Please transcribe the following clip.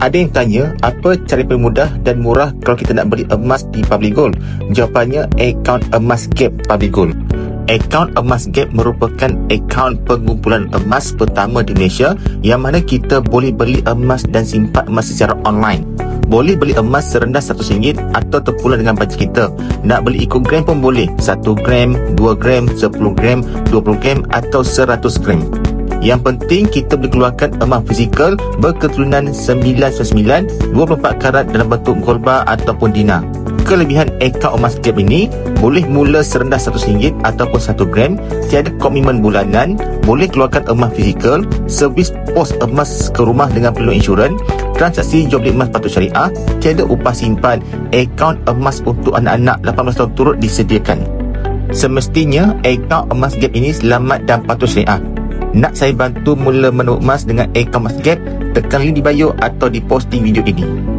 Ada yang tanya, apa cara paling mudah dan murah kalau kita nak beli emas di Public Gold? Jawapannya, akaun Emas Gap Public Gold. Akaun Emas Gap merupakan akaun pengumpulan emas pertama di Malaysia yang mana kita boleh beli emas dan simpan emas secara online. Boleh beli emas serendah RM100 atau terpulang dengan bajet kita. Nak beli ikut gram pun boleh, 1 gram, 2 gram, 10 gram, 20 gram atau 100 gram. Yang penting kita boleh keluarkan emas fizikal berketurunan 999, 24 karat dalam bentuk gold bar ataupun dinar. Kelebihan akaun Emas Gap ini, boleh mula serendah RM100 ataupun 1 gram, tiada komitmen bulanan, boleh keluarkan emas fizikal, servis pos emas ke rumah dengan peluang insurans, transaksi jual beli emas patut syariah, tiada upah simpan, akaun emas untuk anak-anak 18 tahun turut disediakan. Semestinya akaun Emas Gap ini selamat dan patut syariah. Nak saya bantu mula menukar emas dengan akaun Emas Gap? Tekan link di bio atau di posting video ini.